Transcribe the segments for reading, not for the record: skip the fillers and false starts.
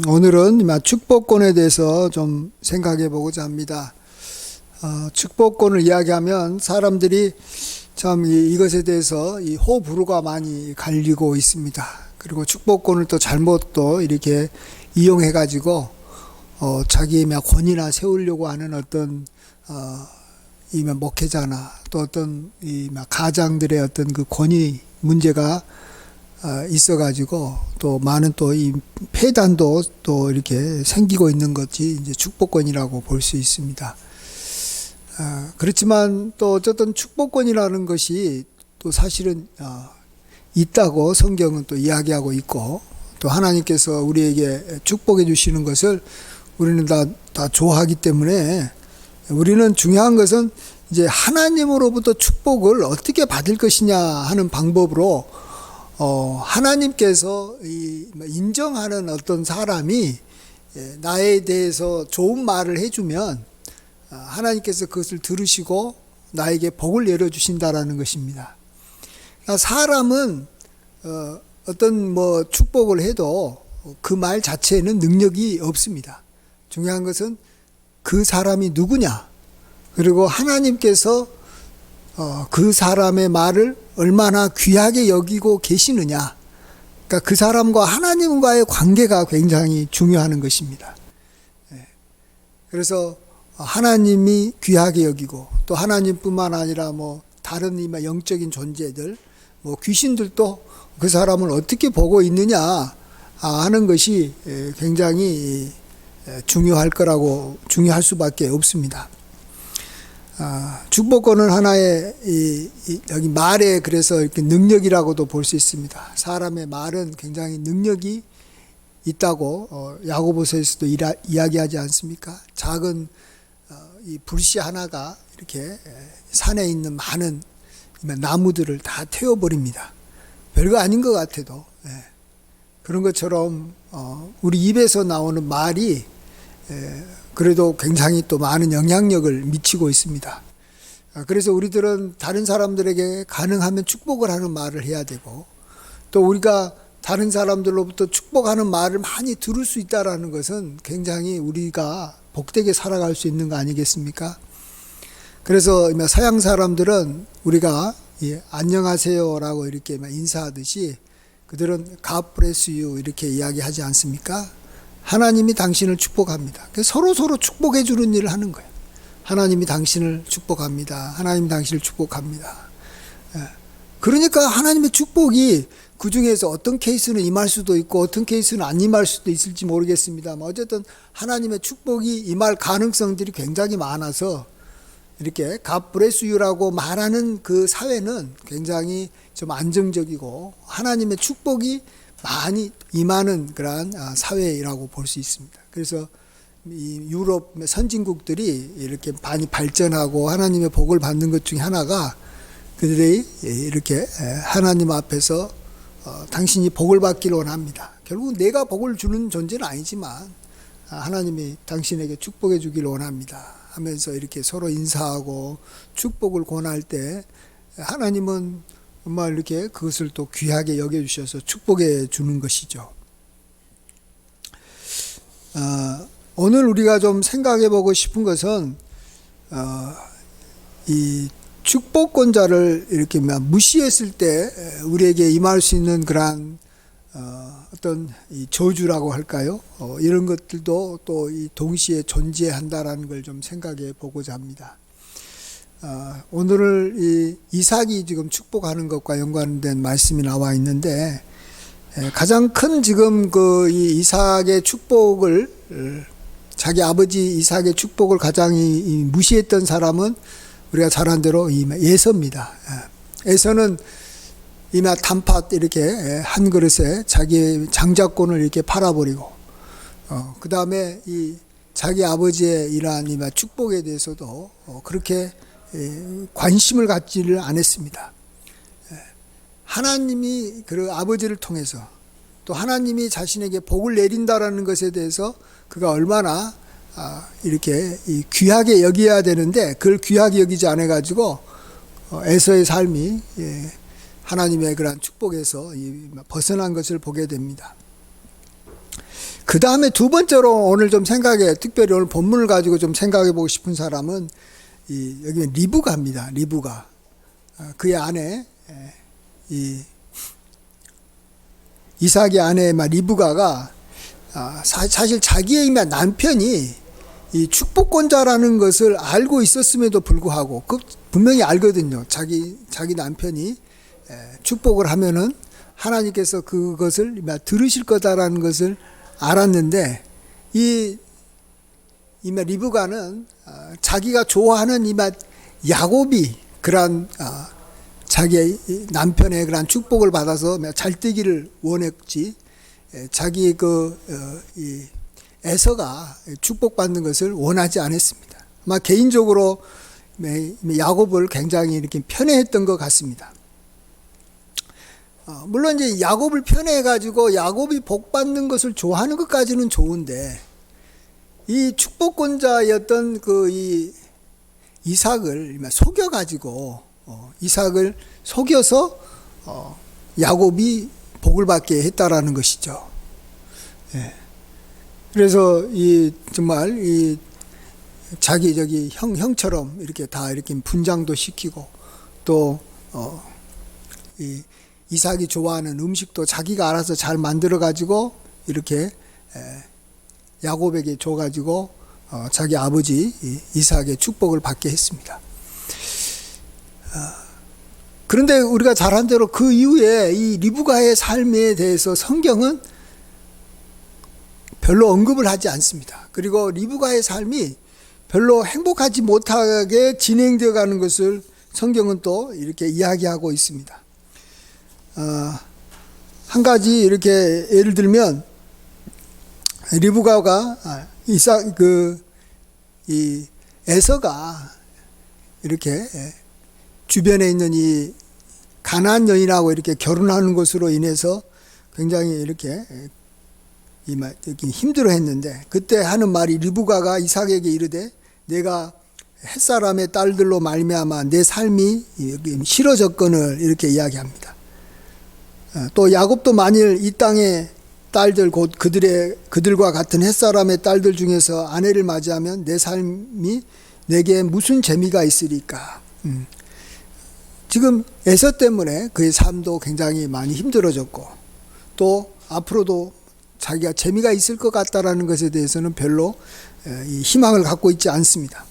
오늘은 축복권에 대해서 좀 생각해 보고자 합니다. 축복권을 이야기하면 사람들이 참 이것에 대해서 이 호불호가 많이 갈리고 있습니다. 그리고 축복권을 또 잘못 또 이렇게 이용해 가지고 자기의 권위나 세우려고 하는 어떤 이 목회자나 또 어떤 이 가장들의 어떤 그 권위 문제가 있어가지고 또 많은 또 이 폐단도 또 이렇게 생기고 있는 것이 이제 축복권이라고 볼 수 있습니다. 그렇지만 또 어쨌든 축복권이라는 것이 또 사실은 있다고 성경은 또 이야기하고 있고 또 하나님께서 우리에게 축복해 주시는 것을 우리는 다 좋아하기 때문에 우리는 중요한 것은 이제 하나님으로부터 축복을 어떻게 받을 것이냐 하는 방법으로 하나님께서 인정하는 어떤 사람이 나에 대해서 좋은 말을 해주면 하나님께서 그것을 들으시고 나에게 복을 내려주신다라는 것입니다. 사람은 어떤 축복을 해도 그 말 자체에는 능력이 없습니다. 중요한 것은 그 사람이 누구냐, 그리고 하나님께서 그 사람의 말을 얼마나 귀하게 여기고 계시느냐. 그러니까 그 사람과 하나님과의 관계가 굉장히 중요한 것입니다. 그래서 하나님이 귀하게 여기고 또 하나님뿐만 아니라 다른 영적인 존재들, 귀신들도 그 사람을 어떻게 보고 있느냐 하는 것이 굉장히 중요할 수밖에 없습니다. 축복권은 하나의 여기 말에 그래서 이렇게 능력이라고도 볼 수 있습니다. 사람의 말은 굉장히 능력이 있다고 야고보서에서도 이야기하지 않습니까? 작은 이 불씨 하나가 이렇게 산에 있는 많은 나무들을 다 태워버립니다. 별거 아닌 것 같아도 그런 것처럼 우리 입에서 나오는 말이 그래도 굉장히 또 많은 영향력을 미치고 있습니다. 그래서 우리들은 다른 사람들에게 가능하면 축복을 하는 말을 해야 되고 또 우리가 다른 사람들로부터 축복하는 말을 많이 들을 수 있다는 것은 굉장히 우리가 복되게 살아갈 수 있는 거 아니겠습니까? 그래서 서양 사람들은 우리가 안녕하세요라고 이렇게 인사하듯이 그들은 God bless you 이렇게 이야기하지 않습니까? 하나님이 당신을 축복합니다. 서로 축복해 주는 일을 하는 거예요. 하나님이 당신을 축복합니다. 하나님이 당신을 축복합니다. 그러니까 하나님의 축복이 그 중에서 어떤 케이스는 임할 수도 있고 어떤 케이스는 안 임할 수도 있을지 모르겠습니다만 어쨌든 하나님의 축복이 임할 가능성들이 굉장히 많아서 이렇게 God bless you라고 말하는 그 사회는 굉장히 좀 안정적이고 하나님의 축복이 많이 임하는 그러한 사회라고 볼 수 있습니다. 그래서 이 유럽 선진국들이 이렇게 많이 발전하고 하나님의 복을 받는 것 중에 하나가 그들이 이렇게 하나님 앞에서 당신이 복을 받기를 원합니다. 결국 내가 복을 주는 존재는 아니지만 하나님이 당신에게 축복해 주기를 원합니다 하면서 이렇게 서로 인사하고 축복을 권할 때 하나님은 정말 이렇게 그것을 또 귀하게 여겨주셔서 축복해 주는 것이죠. 오늘 우리가 좀 생각해 보고 싶은 것은 이 축복권자를 이렇게 무시했을 때 우리에게 임할 수 있는 그러한 어떤 이 저주라고 할까요? 이런 것들도 또 이 동시에 존재한다라는 걸 좀 생각해 보고자 합니다. 오늘 이 이삭이 지금 축복하는 것과 연관된 말씀이 나와 있는데 가장 큰 지금 그 이 이삭의 축복을 자기 아버지 이삭의 축복을 가장 무시했던 사람은 우리가 잘 안 대로 에서입니다. 에서는 이마 단팥 이렇게 한 그릇에 자기의 장자권을 이렇게 팔아버리고 그 다음에 이 자기 아버지의 이러한 이마 축복에 대해서도 그렇게 관심을 갖지를 않았습니다. 하나님이 그 아버지를 통해서 또 하나님이 자신에게 복을 내린다라는 것에 대해서 그가 얼마나 이렇게 귀하게 여겨야 되는데 그걸 귀하게 여기지 않아 가지고 에서의 삶이 하나님의 그러한 축복에서 벗어난 것을 보게 됩니다. 그 다음에 두 번째로 오늘 좀 특별히 오늘 본문을 가지고 좀 생각해 보고 싶은 사람은 여기 리브가입니다. 리브가. 그의 아내, 이삭의 아내 리브가가 사실 자기의 남편이 이 축복권자라는 것을 알고 있었음에도 불구하고 분명히 알거든요. 자기 남편이 축복을 하면은 하나님께서 그것을 들으실 거다라는 것을 알았는데 이 리브가는 자기가 좋아하는 야곱이 그러한 자기의 남편의 그러한 축복을 받아서 잘 되기를 원했지 자기 에서가 축복받는 것을 원하지 않았습니다. 아마 개인적으로 야곱을 굉장히 이렇게 편애했던 것 같습니다. 물론 이제 야곱을 편애해가지고 야곱이 복받는 것을 좋아하는 것까지는 좋은데 이 축복권자였던 이 이삭을 속여가지고 이삭을 속여서 야곱이 복을 받게 했다라는 것이죠. 예. 그래서 정말 자기 형처럼 이렇게 다 이렇게 분장도 시키고 또 이삭이 좋아하는 음식도 자기가 알아서 잘 만들어 가지고 이렇게 야곱에게 줘 가지고 자기 아버지 이삭의 축복을 받게 했습니다. 그런데 우리가 잘 한 대로 그 이후에 이 리브가의 삶에 대해서 성경은 별로 언급을 하지 않습니다. 그리고 리브가의 삶이 별로 행복하지 못하게 진행되어 가는 것을 성경은 또 이렇게 이야기하고 있습니다. 한 가지 이렇게 예를 들면 리브가가 이 에서가 이렇게 주변에 있는 이 가나안 여인하고 이렇게 결혼하는 것으로 인해서 굉장히 이렇게 힘들어했는데 그때 하는 말이 리브가가 이삭에게 이르되 내가 햇사람의 딸들로 말미암아 내 삶이 싫어졌거늘 이렇게 이야기합니다. 또 야곱도 만일 이 땅의 딸들 곧 그들과 같은 햇사람의 딸들 중에서 아내를 맞이하면 내 삶이 내게 무슨 재미가 있으리까. 지금 에서 때문에 그의 삶도 굉장히 많이 힘들어졌고 또 앞으로도 자기가 재미가 있을 것 같다라는 것에 대해서는 별로 희망을 갖고 있지 않습니다.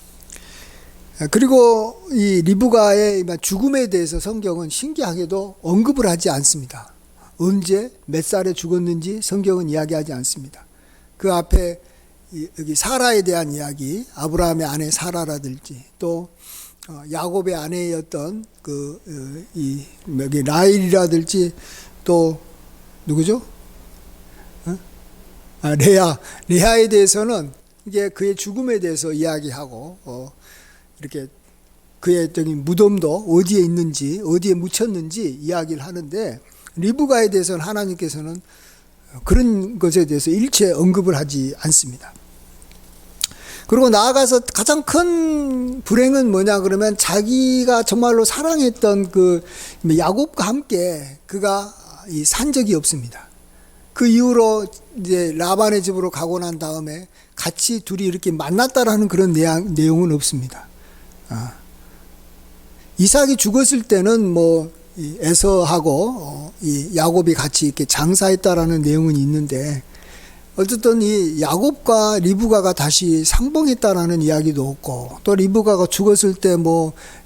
그리고 이 리브가의 죽음에 대해서 성경은 신기하게도 언급을 하지 않습니다. 언제 몇 살에 죽었는지 성경은 이야기하지 않습니다. 그 앞에 여기 사라에 대한 이야기, 아브라함의 아내 사라라든지 또 야곱의 아내였던 여기 라헬이라든지 또 누구죠? 레아에 대해서는 이게 그의 죽음에 대해서 이야기하고 이렇게 그의 무덤도 어디에 있는지 어디에 묻혔는지 이야기를 하는데 리브가에 대해서는 하나님께서는 그런 것에 대해서 일체 언급을 하지 않습니다. 그리고 나아가서 가장 큰 불행은 뭐냐 그러면 자기가 정말로 사랑했던 야곱과 함께 그가 산 적이 없습니다. 그 이후로 이제 라반의 집으로 가고 난 다음에 같이 둘이 이렇게 만났다라는 그런 내용은 없습니다. 이삭이 죽었을 때는 에서하고 이 야곱이 같이 이렇게 장사했다라는 내용은 있는데 어쨌든 이 야곱과 리브가가 다시 상봉했다라는 이야기도 없고 또 리브가가 죽었을 때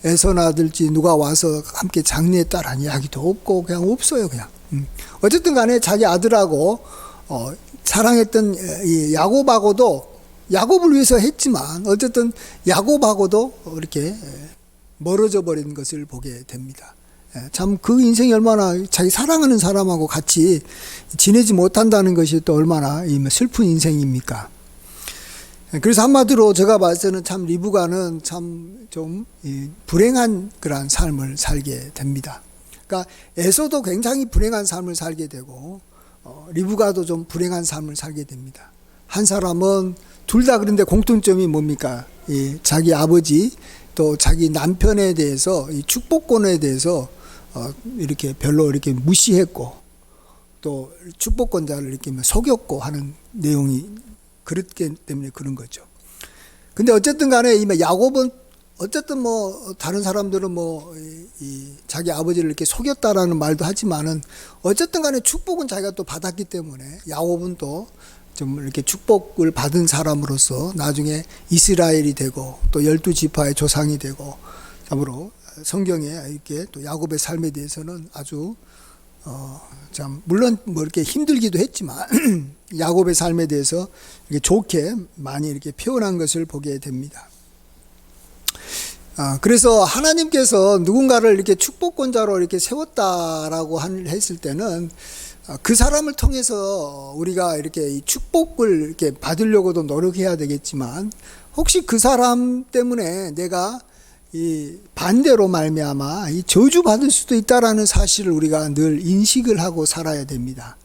에서나들지 누가 와서 함께 장례했다라는 이야기도 없고 그냥 없어요 그냥. 어쨌든 간에 자기 아들하고 사랑했던 이 야곱하고도 야곱을 위해서 했지만 어쨌든 야곱하고도 이렇게 멀어져 버린 것을 보게 됩니다. 참 그 인생이 얼마나 자기 사랑하는 사람하고 같이 지내지 못한다는 것이 또 얼마나 슬픈 인생입니까? 그래서 한마디로 제가 봤을 때는 참 리브가는 참 좀 불행한 그런 삶을 살게 됩니다. 그러니까 에서도 굉장히 불행한 삶을 살게 되고 리브가도 좀 불행한 삶을 살게 됩니다. 한 사람은 둘 다 그런데 공통점이 뭡니까? 자기 아버지 또 자기 남편에 대해서 이 축복권에 대해서 이렇게 별로 이렇게 무시했고 또 축복권자를 이렇게 속였고 하는 내용이 그렇기 때문에 그런 거죠. 근데 어쨌든 간에 이 야곱은 어쨌든 뭐 다른 사람들은 뭐 이 자기 아버지를 이렇게 속였다라는 말도 하지만은 어쨌든 간에 축복은 자기가 또 받았기 때문에 야곱은 또 좀 이렇게 축복을 받은 사람으로서 나중에 이스라엘이 되고 또 12지파의 조상이 되고 참으로 성경에 이렇게 또 야곱의 삶에 대해서는 아주 참 물론 뭐 이렇게 힘들기도 했지만 야곱의 삶에 대해서 이렇게 좋게 많이 이렇게 표현한 것을 보게 됩니다. 그래서 하나님께서 누군가를 이렇게 축복권자로 이렇게 세웠다라고 했을 때는 그 사람을 통해서 우리가 이렇게 이 축복을 이렇게 받으려고도 노력해야 되겠지만 혹시 그 사람 때문에 내가 이 반대로 말미암아 이 저주받을 수도 있다라는 사실을 우리가 늘 인식을 하고 살아야 됩니다.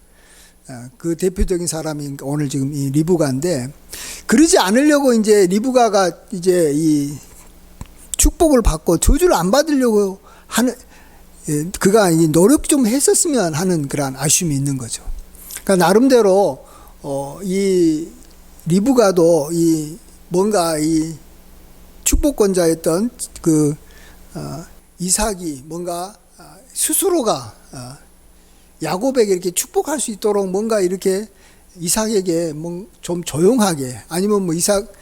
그 대표적인 사람이 오늘 지금 이 리브가인데, 그러지 않으려고 이제 리브가가 이제 이 축복을 받고 저주를 안 받으려고 하는, 그가 이 노력 좀 했었으면 하는 그런 아쉬움이 있는 거죠. 그러니까 나름대로 이 리브가도 이 뭔가 이 축복권자였던 그 이삭이 뭔가 스스로가 야곱에게 이렇게 축복할 수 있도록 뭔가 이렇게 이삭에게 뭐 좀 조용하게, 아니면 뭐 이삭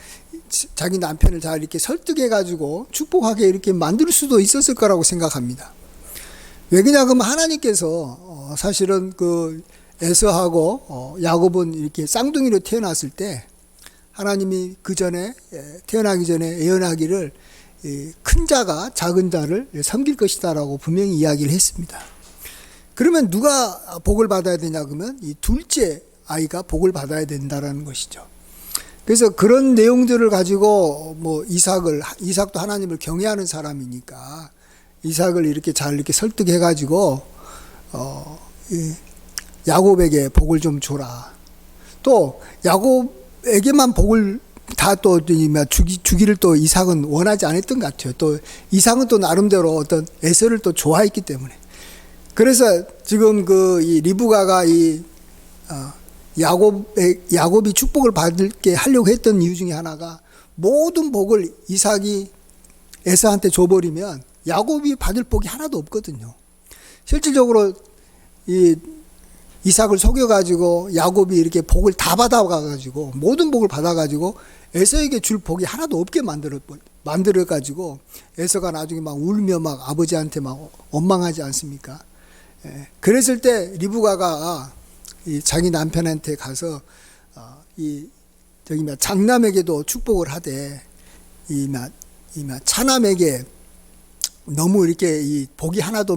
자기 남편을 잘 이렇게 설득해 가지고 축복하게 이렇게 만들 수도 있었을 거라고 생각합니다. 왜 그러냐 그러면 하나님께서 사실은 그 에서하고 야곱은 이렇게 쌍둥이로 태어났을 때 하나님이 그 전에 태어나기 전에 예언하기를 큰 자가 작은 자를 섬길 것이다라고 분명히 이야기를 했습니다. 그러면 누가 복을 받아야 되냐 그러면 이 둘째 아이가 복을 받아야 된다라는 것이죠. 그래서 그런 내용들을 가지고 뭐 이삭도 하나님을 경외하는 사람이니까 이삭을 이렇게 잘 이렇게 설득해 가지고 야곱에게 복을 좀 줘라. 또 야곱에게만 복을 다 또 주기를 또 이삭은 원하지 않았던 것 같아요. 또 이삭은 또 나름대로 어떤 에서를 또 좋아했기 때문에. 그래서 지금 그 이 리브가가 이 야곱이 축복을 받게 하려고 했던 이유 중에 하나가, 모든 복을 이삭이 에서한테 줘버리면 야곱이 받을 복이 하나도 없거든요. 실질적으로 이 이삭을 속여가지고 야곱이 이렇게 복을 다 받아가지고 모든 복을 받아가지고 에서에게 줄 복이 하나도 없게 만들어가지고 에서가 나중에 막 울며 막 아버지한테 막 원망하지 않습니까? 그랬을 때 리브가가 이 자기 남편한테 가서 장남에게도 축복을 하되 이 차남에게 너무 이렇게 이 복이 하나도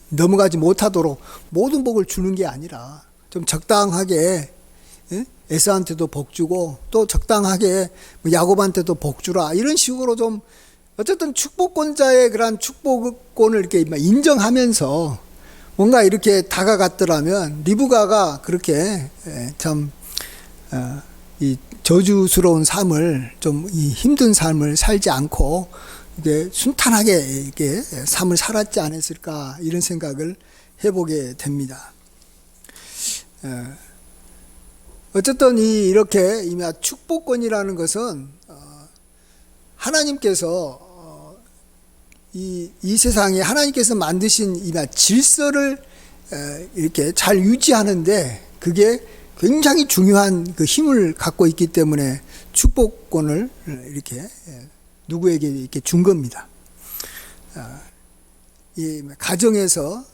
넘어가지 못하도록 모든 복을 주는 게 아니라 좀 적당하게 에서한테도 복 주고 또 적당하게 야곱한테도 복 주라, 이런 식으로 좀 어쨌든 축복권자의 그런 축복권을 이렇게 인정하면서 뭔가 이렇게 다가갔더라면 리브가가 그렇게 참 이 저주스러운 삶을, 좀 이 힘든 삶을 살지 않고 이게 순탄하게 이렇게 삶을 살았지 않았을까, 이런 생각을 해보게 됩니다. 어쨌든 이렇게 축복권이라는 것은 하나님께서 이 세상에 하나님께서 만드신 이 질서를 이렇게 잘 유지하는데 그게 굉장히 중요한 그 힘을 갖고 있기 때문에 축복권을 이렇게 누구에게 이렇게 준 겁니다. 이 가정에서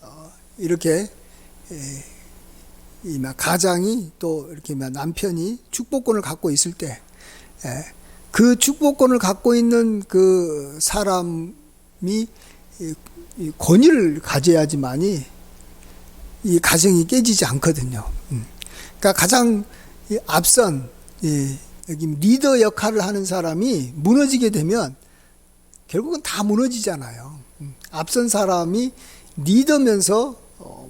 이렇게 이 가장이 또 이렇게 남편이 축복권을 갖고 있을 때 그 축복권을 갖고 있는 그 사람이 권위를 가져야지만이 이 가정이 깨지지 않거든요. 그러니까 가장 앞선 여기 리더 역할을 하는 사람이 무너지게 되면 결국은 다 무너지잖아요. 앞선 사람이 리더면서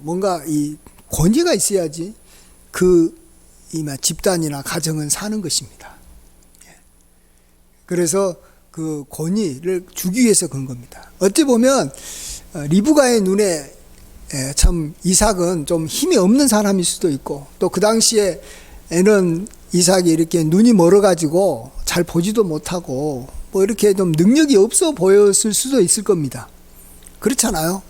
뭔가 이 권위가 있어야지 그 집단이나 가정은 사는 것입니다. 그래서 그 권위를 주기 위해서 그런 겁니다. 어찌 보면 리브가의 눈에 참 이삭은 좀 힘이 없는 사람일 수도 있고, 또 그 당시에는 이삭이 이렇게 눈이 멀어가지고 잘 보지도 못하고 뭐 이렇게 좀 능력이 없어 보였을 수도 있을 겁니다. 그렇잖아요.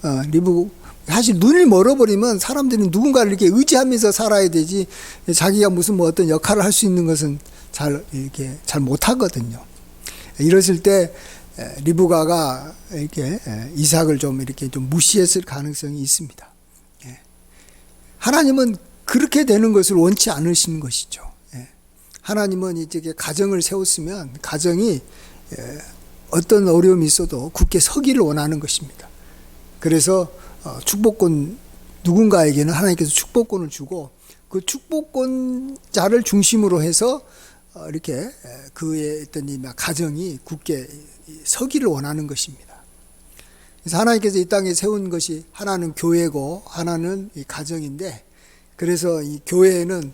사실 눈이 멀어버리면 사람들이 누군가를 이렇게 의지하면서 살아야 되지, 자기가 무슨 뭐 어떤 역할을 할 수 있는 것은 잘 못하거든요. 이랬을 때 리브가가 이렇게 이삭을 좀 이렇게 좀 무시했을 가능성이 있습니다. 하나님은 그렇게 되는 것을 원치 않으시는 것이죠. 하나님은 이제 가정을 세웠으면 가정이 어떤 어려움이 있어도 굳게 서기를 원하는 것입니다. 그래서 축복권, 누군가에게는 하나님께서 축복권을 주고 그 축복권자를 중심으로 해서 이렇게 그의 어떤 이 가정이 굳게 서기를 원하는 것입니다. 그래서 하나님께서 이 땅에 세운 것이 하나는 교회고 하나는 이 가정인데, 그래서 이 교회에는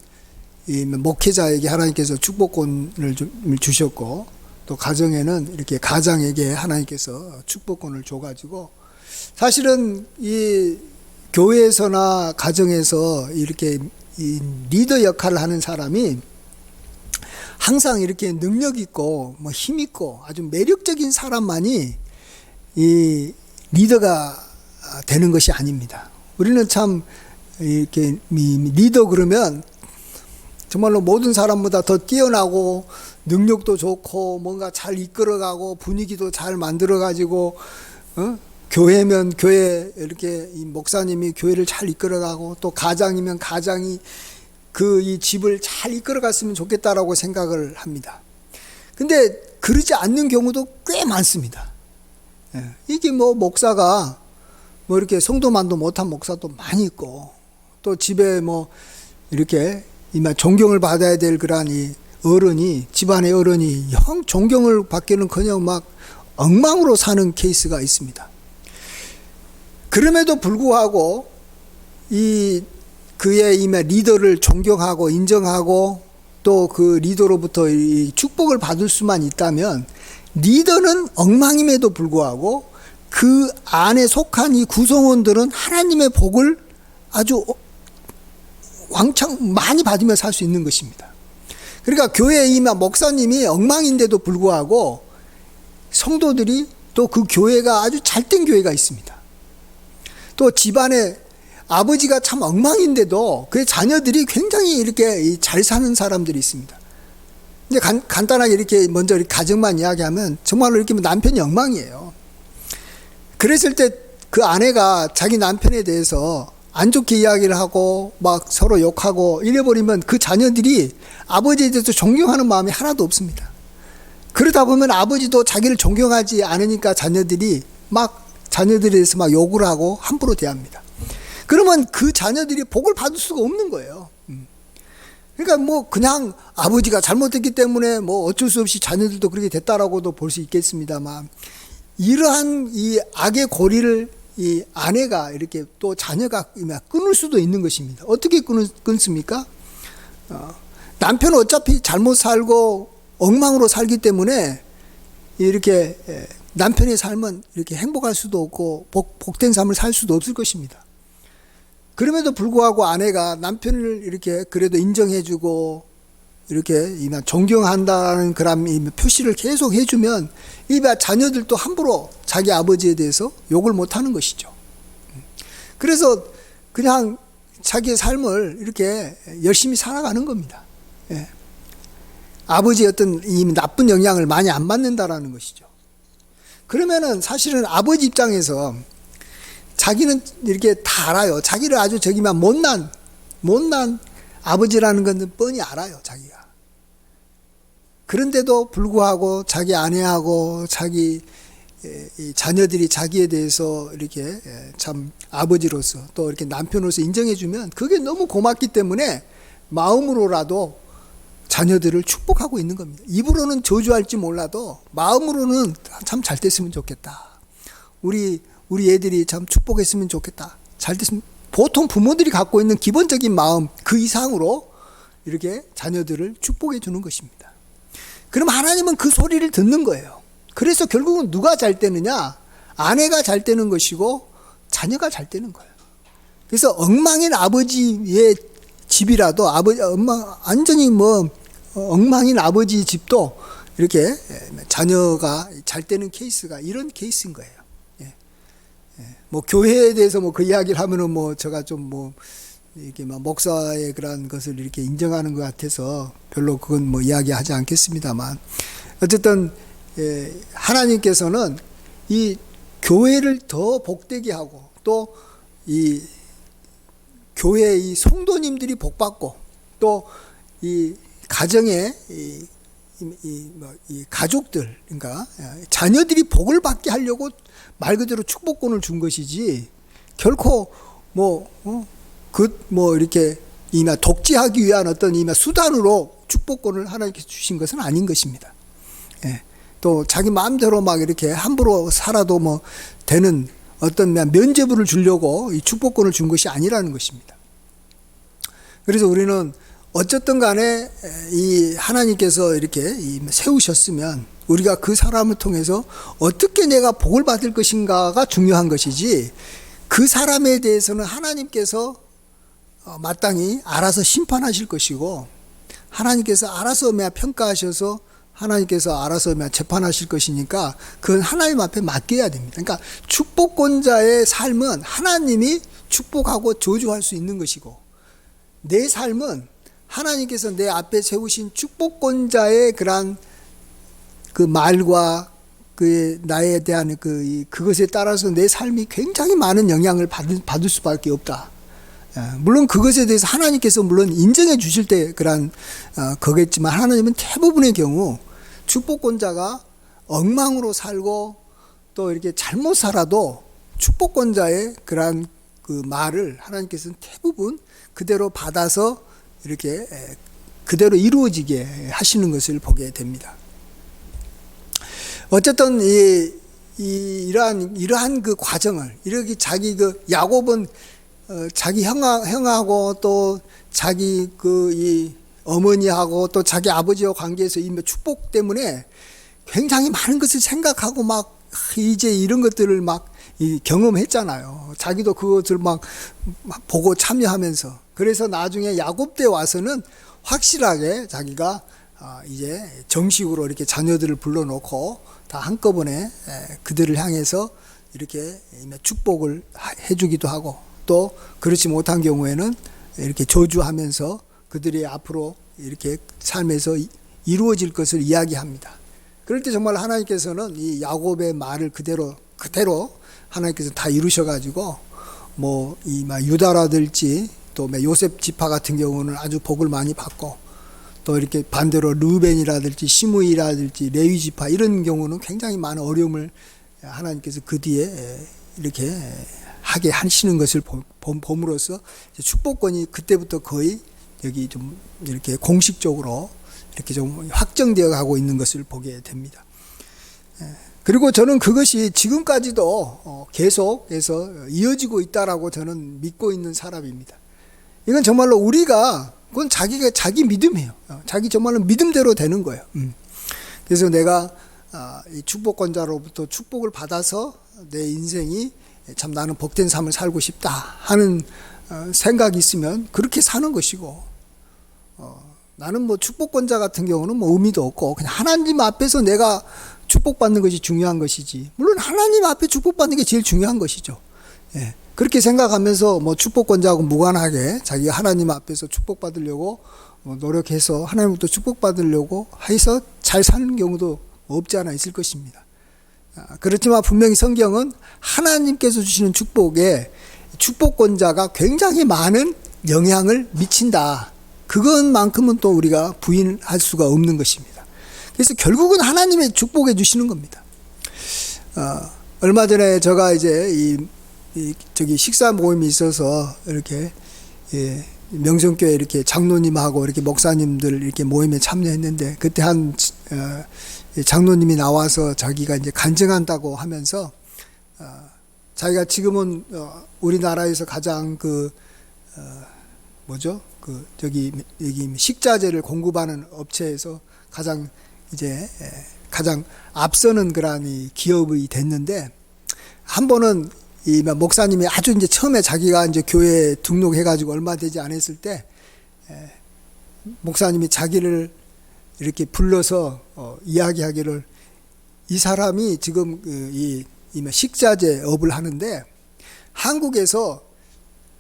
이 목회자에게 하나님께서 축복권을 주셨고, 또 가정에는 이렇게 가장에게 하나님께서 축복권을 줘가지고, 사실은 이 교회에서나 가정에서 이렇게 이 리더 역할을 하는 사람이 항상 이렇게 능력 있고 뭐 힘 있고 아주 매력적인 사람만이 이 리더가 되는 것이 아닙니다. 우리는 참 이렇게 리더 그러면 정말로 모든 사람보다 더 뛰어나고 능력도 좋고 뭔가 잘 이끌어가고 분위기도 잘 만들어가지고, 교회면 교회 이렇게 이 목사님이 교회를 잘 이끌어가고, 또 가장이면 가장이 이 집을 잘 이끌어갔으면 좋겠다라고 생각을 합니다. 근데 그러지 않는 경우도 꽤 많습니다. 이게 뭐 목사가 뭐 이렇게 성도만도 못한 목사도 많이 있고, 또 집에 뭐 이렇게 존경을 받아야 될 그런 이 어른이, 집안의 어른이 존경을 받기는커녕 막 엉망으로 사는 케이스가 있습니다. 그럼에도 불구하고 그의 리더를 존경하고 인정하고 또 그 리더로부터 이 축복을 받을 수만 있다면, 리더는 엉망임에도 불구하고 그 안에 속한 이 구성원들은 하나님의 복을 아주 왕창 많이 받으며 살 수 있는 것입니다. 그러니까 교회의 목사님이 엉망인데도 불구하고 성도들이, 또 그 교회가 아주 잘된 교회가 있습니다. 또 집안에 아버지가 참 엉망인데도 그의 자녀들이 굉장히 이렇게 잘 사는 사람들이 있습니다. 이제 간단하게 이렇게 먼저 가정만 이야기하면 정말로 이렇게 남편이 엉망이에요. 그랬을 때 그 아내가 자기 남편에 대해서 안 좋게 이야기를 하고 막 서로 욕하고 이래버리면 그 자녀들이 아버지에 대해서 존경하는 마음이 하나도 없습니다. 그러다 보면 아버지도 자기를 존경하지 않으니까 자녀들에 대해서 막 욕을 하고 함부로 대합니다. 그러면 그 자녀들이 복을 받을 수가 없는 거예요. 그러니까 뭐 그냥 아버지가 잘못했기 때문에 뭐 어쩔 수 없이 자녀들도 그렇게 됐다라고도 볼 수 있겠습니다만, 이러한 이 악의 고리를 이 아내가 이렇게 또 자녀가 끊을 수도 있는 것입니다. 어떻게 끊습니까? 남편은 어차피 잘못 살고 엉망으로 살기 때문에 이렇게 남편의 삶은 이렇게 행복할 수도 없고 복된 삶을 살 수도 없을 것입니다. 그럼에도 불구하고 아내가 남편을 이렇게 그래도 인정해주고 이렇게 존경한다는 그런 표시를 계속 해주면 이 자녀들도 함부로 자기 아버지에 대해서 욕을 못하는 것이죠. 그래서 그냥 자기의 삶을 이렇게 열심히 살아가는 겁니다. 아버지의 어떤 이 나쁜 영향을 많이 안 받는다라는 것이죠. 그러면은 사실은 아버지 입장에서 자기는 이렇게 다 알아요. 자기를 아주 못난 아버지라는 건 뻔히 알아요, 자기가. 그런데도 불구하고 자기 아내하고 자기 자녀들이 자기에 대해서 이렇게 참 아버지로서 또 이렇게 남편으로서 인정해주면 그게 너무 고맙기 때문에 마음으로라도 자녀들을 축복하고 있는 겁니다. 입으로는 저주할지 몰라도 마음으로는 참 잘 됐으면 좋겠다. 우리 애들이 참 축복했으면 좋겠다. 잘 됐으면, 보통 부모들이 갖고 있는 기본적인 마음 그 이상으로 이렇게 자녀들을 축복해 주는 것입니다. 그럼 하나님은 그 소리를 듣는 거예요. 그래서 결국은 누가 잘 되느냐? 아내가 잘 되는 것이고 자녀가 잘 되는 거예요. 그래서 엉망인 아버지의 집이라도 완전히 엉망인 아버지 집도 이렇게 자녀가 잘 되는 케이스가 이런 케이스인 거예요. 뭐 교회에 대해서 그 이야기를 하면은 제가 좀 이렇게 목사의 그런 것을 이렇게 인정하는 것 같아서 별로 그건 이야기하지 않겠습니다만, 어쨌든 하나님께서는 이 교회를 더 복되게 하고 또 이 교회 이 성도님들이 복받고 또 이 가정의 이 가족들, 그러니까 자녀들이 복을 받게 하려고 말 그대로 축복권을 준 것이지, 결코 이렇게 독지하기 위한 어떤 수단으로 축복권을 하나님께서 주신 것은 아닌 것입니다. 또 자기 마음대로 이렇게 함부로 살아도 되는 어떤 면죄부를 주려고 이 축복권을 준 것이 아니라는 것입니다. 그래서 우리는 어쨌든 간에 이 하나님께서 이렇게 세우셨으면 우리가 그 사람을 통해서 어떻게 내가 복을 받을 것인가가 중요한 것이지, 그 사람에 대해서는 하나님께서 마땅히 알아서 심판하실 것이고, 하나님께서 알아서 평가하셔서 하나님께서 알아서 재판하실 것이니까 그건 하나님 앞에 맡겨야 됩니다. 그러니까 축복권자의 삶은 하나님이 축복하고 저주할 수 있는 것이고, 내 삶은 하나님께서 내 앞에 세우신 축복권자의 그러한 그 말과 그 나에 대한 그것에 따라서 내 삶이 굉장히 많은 영향을 받을 수밖에 없다. 물론 그것에 대해서 하나님께서 물론 인정해 주실 때 그런 거겠지만, 하나님은 대부분의 경우 축복권자가 엉망으로 살고 또 이렇게 잘못 살아도 축복권자의 그러한 그 말을 하나님께서는 대부분 그대로 받아서 이렇게 그대로 이루어지게 하시는 것을 보게 됩니다. 어쨌든 이러한 그 과정을 이렇게 자기 야곱은 자기 형하고 또 자기 이 어머니하고 또 자기 아버지와 관계에서 이 축복 때문에 굉장히 많은 것을 생각하고 이제 이런 것들을 경험했잖아요. 자기도 그것을 보고 참여하면서. 그래서 나중에 야곱 때 와서는 확실하게 자기가 이제 정식으로 이렇게 자녀들을 불러놓고 다 한꺼번에 그들을 향해서 이렇게 축복을 해주기도 하고, 또 그렇지 못한 경우에는 이렇게 저주하면서 그들이 앞으로 이렇게 삶에서 이루어질 것을 이야기합니다. 그럴 때 정말 하나님께서는 이 야곱의 말을 그대로 하나님께서 다 이루셔가지고 유다라든지 또 요셉 지파 같은 경우는 아주 복을 많이 받고, 또 이렇게 반대로 르벤이라든지 시므이라든지 레위 지파 이런 경우는 굉장히 많은 어려움을 하나님께서 그 뒤에 이렇게 하게 하시는 것을 봄으로써 축복권이 그때부터 거의 여기 좀 이렇게 공식적으로 이렇게 좀 확정되어 가고 있는 것을 보게 됩니다. 그리고 저는 그것이 지금까지도 계속해서 이어지고 있다라고 저는 믿고 있는 사람입니다. 이건 정말로 그건 자기 믿음이에요. 자기 정말로 믿음대로 되는 거예요. 그래서 내가 이 축복권자로부터 축복을 받아서 내 인생이 참 나는 복된 삶을 살고 싶다 하는 생각이 있으면 그렇게 사는 것이고, 나는 축복권자 같은 경우는 의미도 없고 그냥 하나님 앞에서 내가 축복받는 것이 중요한 것이지, 물론 하나님 앞에 축복받는 게 제일 중요한 것이죠. 그렇게 생각하면서 축복권자하고 무관하게 자기가 하나님 앞에서 축복받으려고 노력해서 하나님부터 축복받으려고 해서 잘 사는 경우도 없지 않아 있을 것입니다. 그렇지만 분명히 성경은 하나님께서 주시는 축복에 축복권자가 굉장히 많은 영향을 미친다. 그것만큼은 또 우리가 부인할 수가 없는 것입니다. 그래서 결국은 하나님의 축복해 주시는 겁니다. 얼마 전에 제가 이제 저기 식사 모임이 있어서 이렇게 명성교회 이렇게 장로님하고 이렇게 목사님들 이렇게 모임에 참여했는데, 그때 한 장로님이 나와서 자기가 이제 간증한다고 하면서 자기가 지금은 우리나라에서 가장 여기 식자재를 공급하는 업체에서 가장 앞서는 그런 기업이 됐는데, 한 번은 이 목사님이 아주 이제 처음에 자기가 이제 교회에 등록해가지고 얼마 되지 않았을 때 목사님이 자기를 이렇게 불러서 이야기하기를, 이 사람이 지금 이 식자재 업을 하는데 한국에서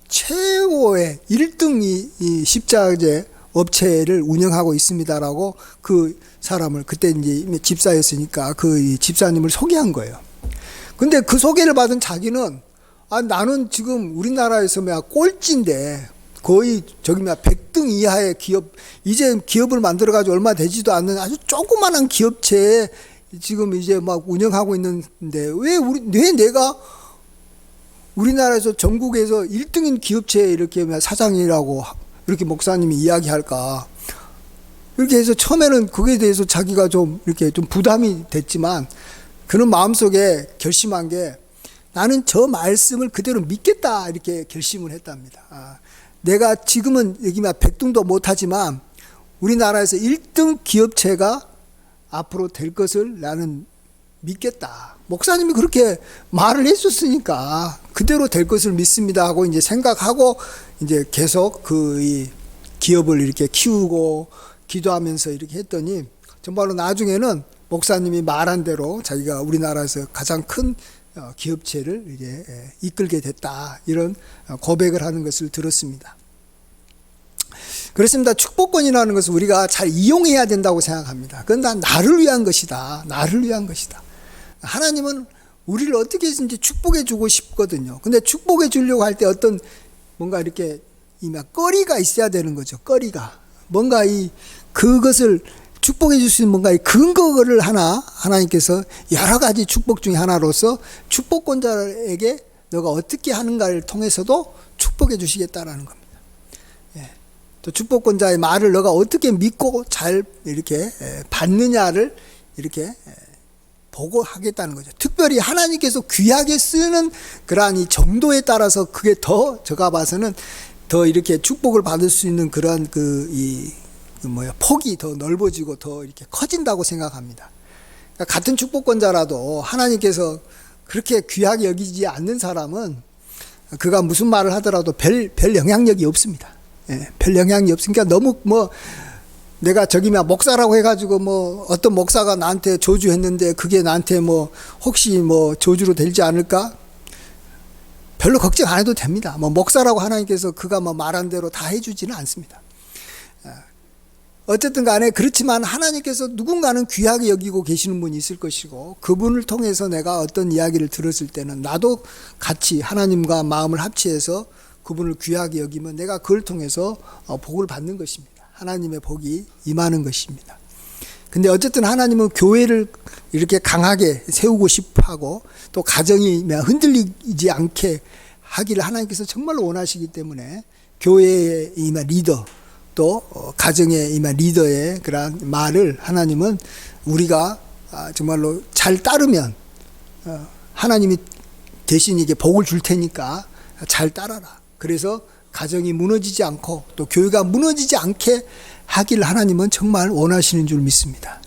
최고의 1등 이 식자재 업체를 운영하고 있습니다라고 그 사람을, 그때 이제 집사였으니까 그 집사님을 소개한 거예요. 근데 그 소개를 받은 자기는, 나는 지금 우리나라에서 꼴찌인데 거의 저기 100등 이하의 기업, 이제 기업을 만들어가지고 얼마 되지도 않는 아주 조그만한 기업체에 지금 이제 막 운영하고 있는데 왜 내가 우리나라에서 전국에서 1등인 기업체에 이렇게 사장이라고 이렇게 목사님이 이야기할까. 이렇게 해서 처음에는 그거에 대해서 자기가 좀 이렇게 좀 부담이 됐지만 그는 마음속에 결심한 게, 나는 저 말씀을 그대로 믿겠다, 이렇게 결심을 했답니다. 내가 지금은 여기 100등도 못하지만 우리나라에서 1등 기업체가 앞으로 될 것을 나는 믿겠다. 목사님이 그렇게 말을 했었으니까 그대로 될 것을 믿습니다 하고 이제 생각하고 이제 계속 이 기업을 이렇게 키우고 기도하면서 이렇게 했더니 정말로 나중에는 목사님이 말한 대로 자기가 우리나라에서 가장 큰 기업체를 이제 이끌게 됐다, 이런 고백을 하는 것을 들었습니다. 그렇습니다. 축복권이라는 것을 우리가 잘 이용해야 된다고 생각합니다. 그건 다 나를 위한 것이다. 나를 위한 것이다. 하나님은 우리를 어떻게 해서든지 축복해 주고 싶거든요. 근데 축복해 주려고 할 때 어떤 뭔가 이렇게 거리가 있어야 되는 거죠. 거리가. 뭔가 그것을 축복해 줄 수 있는 뭔가 근거를 하나님께서 여러 가지 축복 중에 하나로서 축복권자에게 너가 어떻게 하는가를 통해서도 축복해 주시겠다라는 겁니다. 또 축복권자의 말을 너가 어떻게 믿고 잘 이렇게 받느냐를 이렇게 보고 하겠다는 거죠. 특별히 하나님께서 귀하게 쓰는 그러한 이 정도에 따라서 그게 더, 제가 봐서는 더 이렇게 축복을 받을 수 있는 그런 폭이 더 넓어지고 더 이렇게 커진다고 생각합니다. 그러니까 같은 축복권자라도 하나님께서 그렇게 귀하게 여기지 않는 사람은 그가 무슨 말을 하더라도 별 영향력이 없습니다. 별 영향이 없으니까 너무 내가 저기 목사라고 해가지고 어떤 목사가 나한테 저주했는데 그게 나한테 혹시 저주로 되지 않을까? 별로 걱정 안 해도 됩니다. 목사라고 하나님께서 그가 말한 대로 다 해주지는 않습니다. 어쨌든 간에 그렇지만 하나님께서 누군가는 귀하게 여기고 계시는 분이 있을 것이고, 그분을 통해서 내가 어떤 이야기를 들었을 때는 나도 같이 하나님과 마음을 합치해서 그분을 귀하게 여기면 내가 그걸 통해서 복을 받는 것입니다. 하나님의 복이 임하는 것입니다. 근데 어쨌든 하나님은 교회를 이렇게 강하게 세우고 싶어 하고, 또 가정이 흔들리지 않게 하기를 하나님께서 정말로 원하시기 때문에 교회의 리더, 또 가정의 리더의 그런 말을 하나님은 우리가 정말로 잘 따르면 하나님이 대신 이게 복을 줄 테니까 잘 따라라. 그래서 가정이 무너지지 않고 또 교회가 무너지지 않게 하기를 하나님은 정말 원하시는 줄 믿습니다.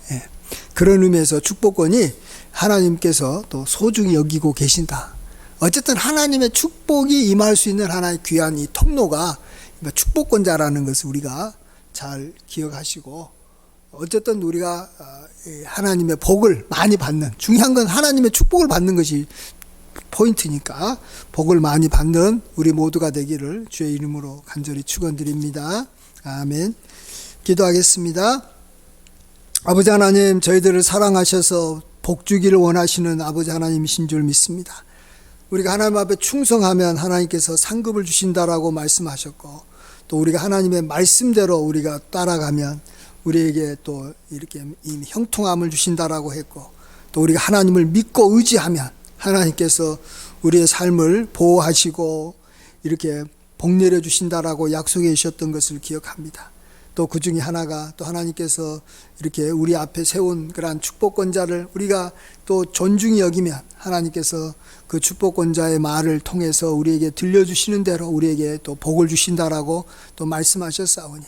그런 의미에서 축복권이 하나님께서 또 소중히 여기고 계신다. 어쨌든 하나님의 축복이 임할 수 있는 하나의 귀한 이 통로가 축복권자라는 것을 우리가 잘 기억하시고, 어쨌든 우리가 하나님의 복을 많이 받는, 중요한 건 하나님의 축복을 받는 것이 포인트니까 복을 많이 받는 우리 모두가 되기를 주의 이름으로 간절히 축원드립니다. 아멘. 기도하겠습니다. 아버지 하나님, 저희들을 사랑하셔서 복 주기를 원하시는 아버지 하나님이신 줄 믿습니다. 우리가 하나님 앞에 충성하면 하나님께서 상급을 주신다라고 말씀하셨고, 또 우리가 하나님의 말씀대로 우리가 따라가면 우리에게 또 이렇게 형통함을 주신다라고 했고, 또 우리가 하나님을 믿고 의지하면 하나님께서 우리의 삶을 보호하시고 이렇게 복 내려 주신다라고 약속해 주셨던 것을 기억합니다. 또 그 중에 하나가 또 하나님께서 이렇게 우리 앞에 세운 그러한 축복권자를 우리가 또 존중히 여기면 하나님께서 그 축복권자의 말을 통해서 우리에게 들려주시는 대로 우리에게 또 복을 주신다라고 또 말씀하셨사오니,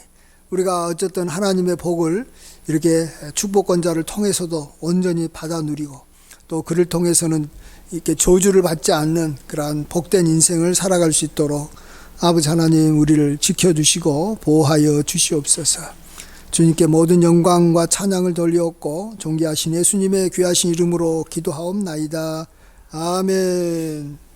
우리가 어쨌든 하나님의 복을 이렇게 축복권자를 통해서도 온전히 받아 누리고, 또 그를 통해서는 이렇게 저주를 받지 않는 그러한 복된 인생을 살아갈 수 있도록 아버지 하나님 우리를 지켜주시고 보호하여 주시옵소서. 주님께 모든 영광과 찬양을 돌리옵고 존귀하신 예수님의 귀하신 이름으로 기도하옵나이다. 아멘.